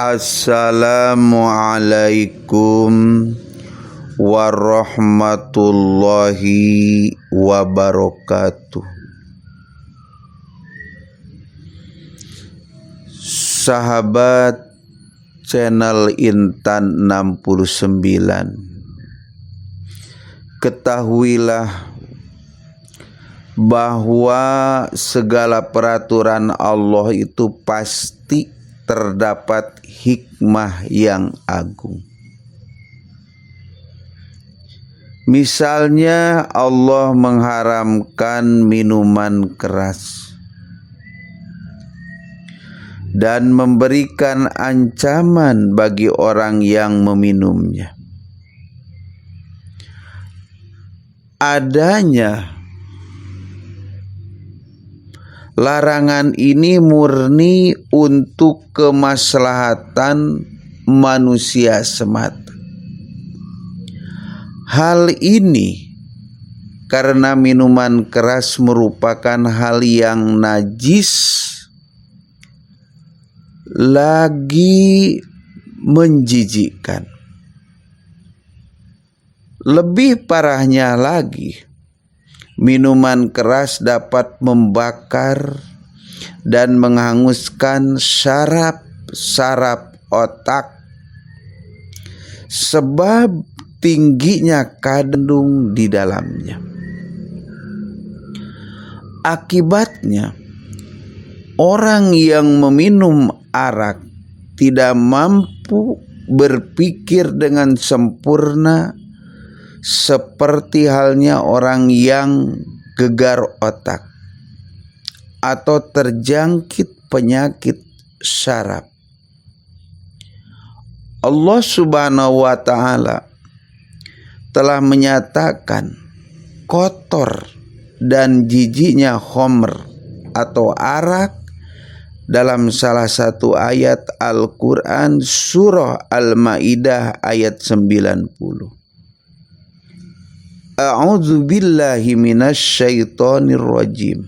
Assalamualaikum warahmatullahi wabarakatuh. Sahabat channel Intan 69, ketahuilah bahwa segala peraturan Allah itu pasti terdapat hikmah yang agung. Misalnya Allah mengharamkan minuman keras dan memberikan ancaman bagi orang yang meminumnya. Adanya larangan ini murni untuk kemaslahatan manusia semata. Hal ini karena minuman keras merupakan hal yang najis lagi menjijikkan. Lebih parahnya lagi, minuman keras dapat membakar dan menghanguskan saraf otak sebab tingginya kandung di dalamnya. Akibatnya, orang yang meminum arak tidak mampu berpikir dengan sempurna seperti halnya orang yang gegar otak atau terjangkit penyakit saraf. Allah Subhanahu wa Ta'ala telah menyatakan kotor dan jijiknya khamr atau arak dalam salah satu ayat Al-Quran surah Al-Ma'idah ayat 90. A'udzu billahi minasyaitonir rajim.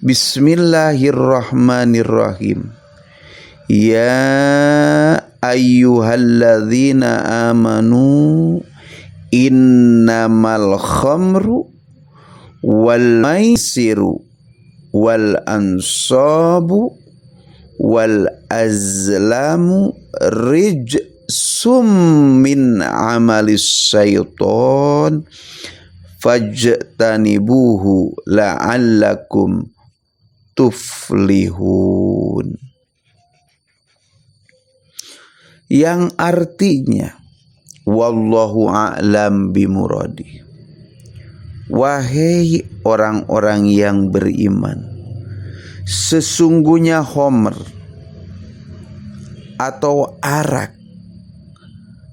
Bismillahirrahmanirrahim. Ya ayyuhalladzina amanu innamal khamru wal maisiru wal ansabu wal azlamu rijsum min amalis syaiton fajtanibuhu la'allakum tuflihun. Yang artinya wallahu a'lam bimuradi. Wahai orang-orang yang beriman, sesungguhnya khamr atau arak,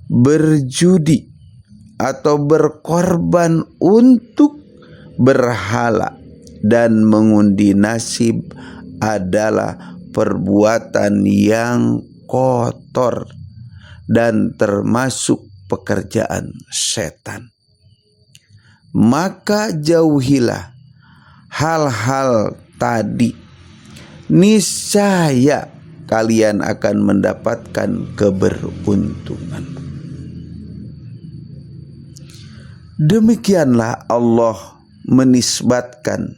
berjudi atau berkorban untuk berhala dan mengundi nasib adalah perbuatan yang kotor dan termasuk pekerjaan setan. Maka jauhilah hal-hal tadi, niscaya kalian akan mendapatkan keberuntungan. Demikianlah Allah menisbatkan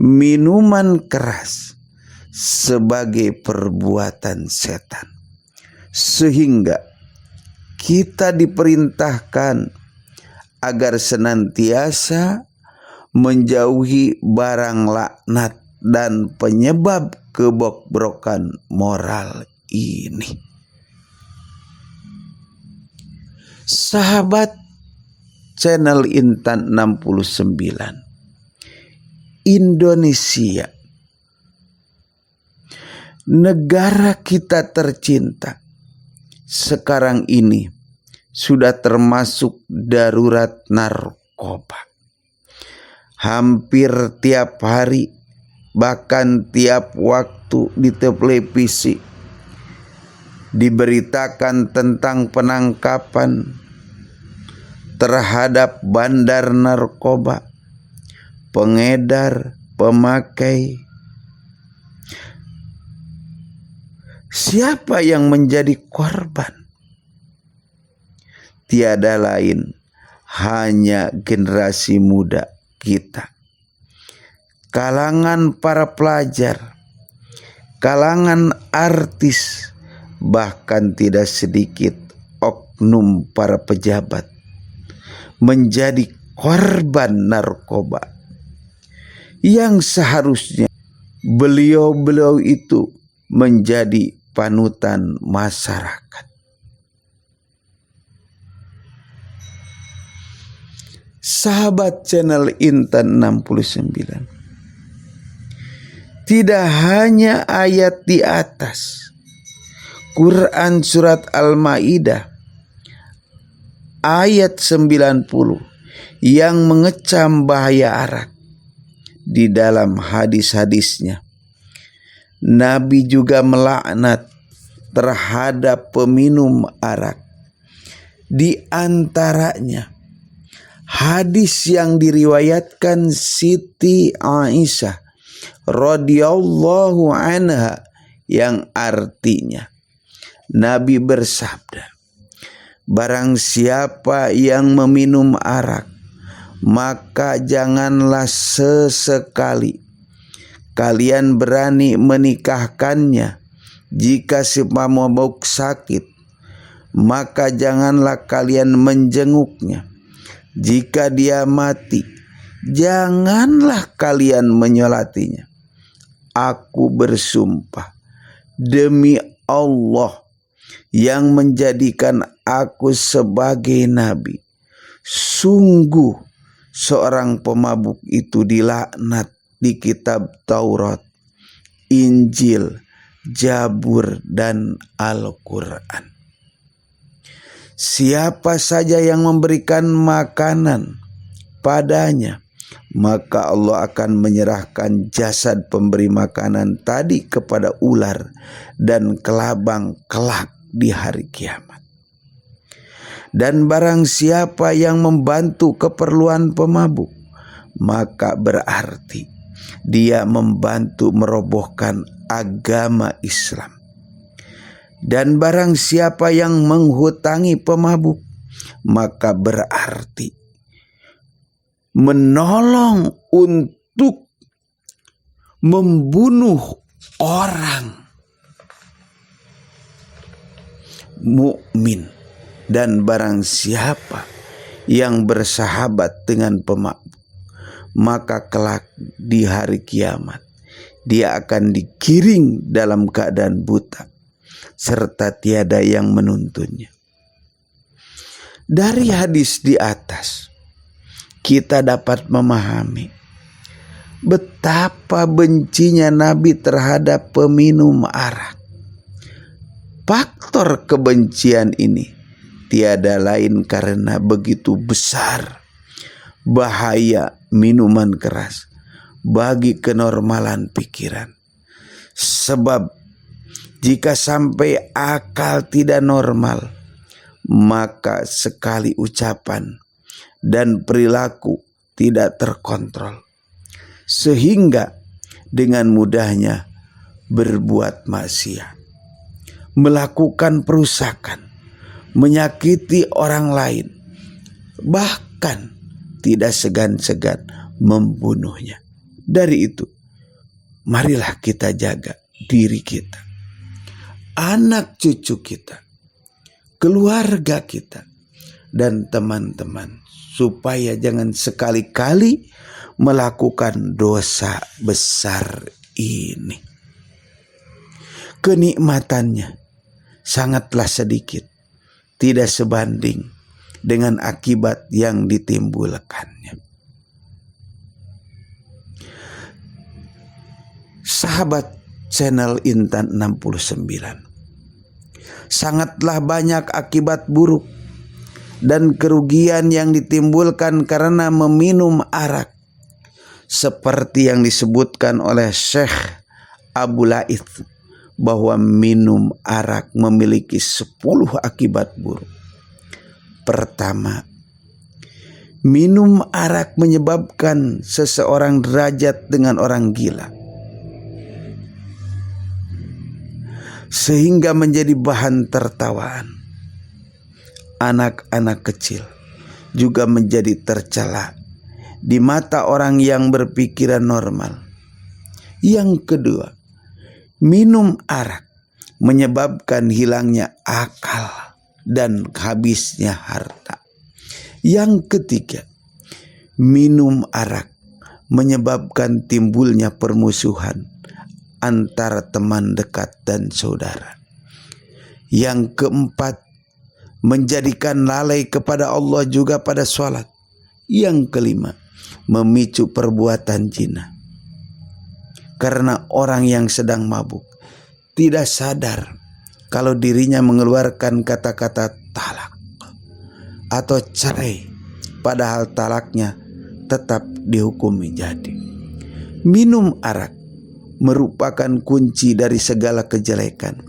minuman keras sebagai perbuatan setan, sehingga kita diperintahkan agar senantiasa menjauhi barang laknat dan penyebab kebobrokan moral ini. Sahabat channel Intan 69, Indonesia, negara kita tercinta, sekarang ini sudah termasuk darurat narkoba. Hampir tiap hari, bahkan tiap waktu di televisi diberitakan tentang penangkapan terhadap bandar narkoba, pengedar, pemakai. Siapa yang menjadi korban? Tiada lain, hanya generasi muda kita. Kalangan para pelajar, kalangan artis, bahkan tidak sedikit oknum para pejabat menjadi korban narkoba yang seharusnya beliau-beliau itu menjadi panutan masyarakat. Sahabat channel Intan 69, tidak hanya ayat di atas Quran surat Al-Maidah ayat 90 yang mengecam bahaya arak. Di dalam hadis-hadisnya Nabi juga melaknat terhadap peminum arak. Di antaranya hadis yang diriwayatkan Siti Aisyah radhiyallahu anha yang artinya Nabi bersabda, barang siapa yang meminum arak, maka janganlah sesekali kalian berani menikahkannya. Jika si pemabuk sakit, maka janganlah kalian menjenguknya. Jika dia mati, janganlah kalian menyolatinya. Aku bersumpah demi Allah yang menjadikan aku sebagai nabi, sungguh seorang pemabuk itu dilaknat di kitab Taurat, Injil, Zabur, dan Al-Quran. Siapa saja yang memberikan makanan padanya, maka Allah akan menyerahkan jasad pemberi makanan tadi kepada ular dan kelabang kelak di hari kiamat. Dan barang siapa yang membantu keperluan pemabuk, maka berarti dia membantu merobohkan agama Islam. Dan barang siapa yang menghutangi pemabuk, maka berarti menolong untuk membunuh orang mukmin. Dan barang siapa yang bersahabat dengan pemabuk, maka kelak di hari kiamat dia akan digiring dalam keadaan buta serta tiada yang menuntunnya. Dari hadis di atas kita dapat memahami betapa bencinya Nabi terhadap peminum arak. Faktor kebencian ini tiada lain karena begitu besar bahaya minuman keras bagi kenormalan pikiran. Sebab jika sampai akal tidak normal, maka sekali ucapan dan perilaku tidak terkontrol, sehingga dengan mudahnya berbuat maksiat, melakukan perusakan, menyakiti orang lain, bahkan tidak segan-segan membunuhnya. Dari itu, marilah kita jaga diri kita, anak cucu kita, keluarga kita, dan teman-teman, supaya jangan sekali-kali melakukan dosa besar ini. Kenikmatannya sangatlah sedikit, tidak sebanding dengan akibat yang ditimbulkannya. Sahabat channel Intan 69, sangatlah banyak akibat buruk dan kerugian yang ditimbulkan karena meminum arak, seperti yang disebutkan oleh Syekh Abu Laith bahwa minum arak memiliki 10 akibat buruk. Pertama, minum arak menyebabkan seseorang derajat dengan orang gila. sehingga menjadi bahan tertawaan. Anak-anak kecil juga menjadi tercela di mata orang yang berpikiran normal. Yang kedua, minum arak menyebabkan hilangnya akal dan habisnya harta. Yang ketiga, minum arak menyebabkan timbulnya permusuhan antara teman dekat dan saudara. Yang keempat, menjadikan lalai kepada Allah juga pada sholat. Yang kelima, memicu perbuatan zina. Karena orang yang sedang mabuk tidak sadar kalau dirinya mengeluarkan kata-kata talak atau cerai, padahal talaknya tetap dihukumi jadi. Minum arak merupakan kunci dari segala kejelekan,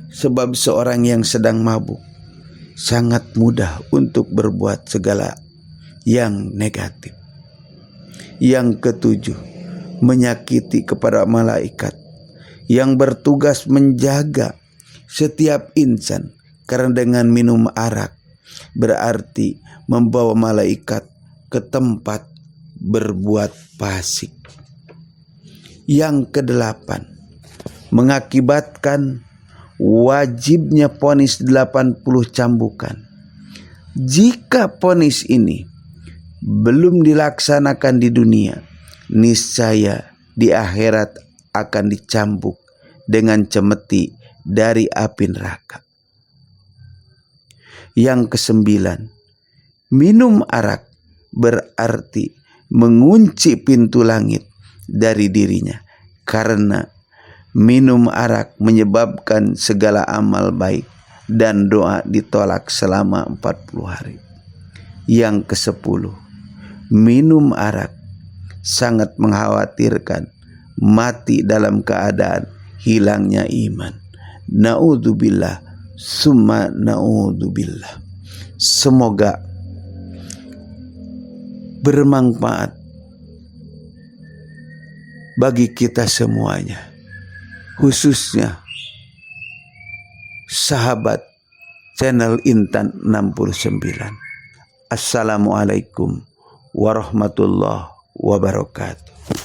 sebab seorang yang sedang mabuk sangat mudah untuk berbuat segala yang negatif. Yang ketujuh, menyakiti kepada malaikat yang bertugas menjaga setiap insan, karena dengan minum arak berarti membawa malaikat ke tempat berbuat fasik. Yang kedelapan, mengakibatkan wajibnya vonis 80 cambukan. Jika vonis ini belum dilaksanakan di dunia, niscaya di akhirat akan dicambuk dengan cemeti dari api neraka. Yang kesembilan, minum arak berarti mengunci pintu langit dari dirinya, karena minum arak menyebabkan segala amal baik dan doa ditolak selama 40 hari. Yang kesepuluh, minum arak sangat mengkhawatirkan mati dalam keadaan hilangnya iman. Naudzubillah, summa naudzubillah. Semoga bermanfaat bagi kita semuanya, khususnya sahabat channel Intan 69. Assalamualaikum warahmatullahi wabarakatuh.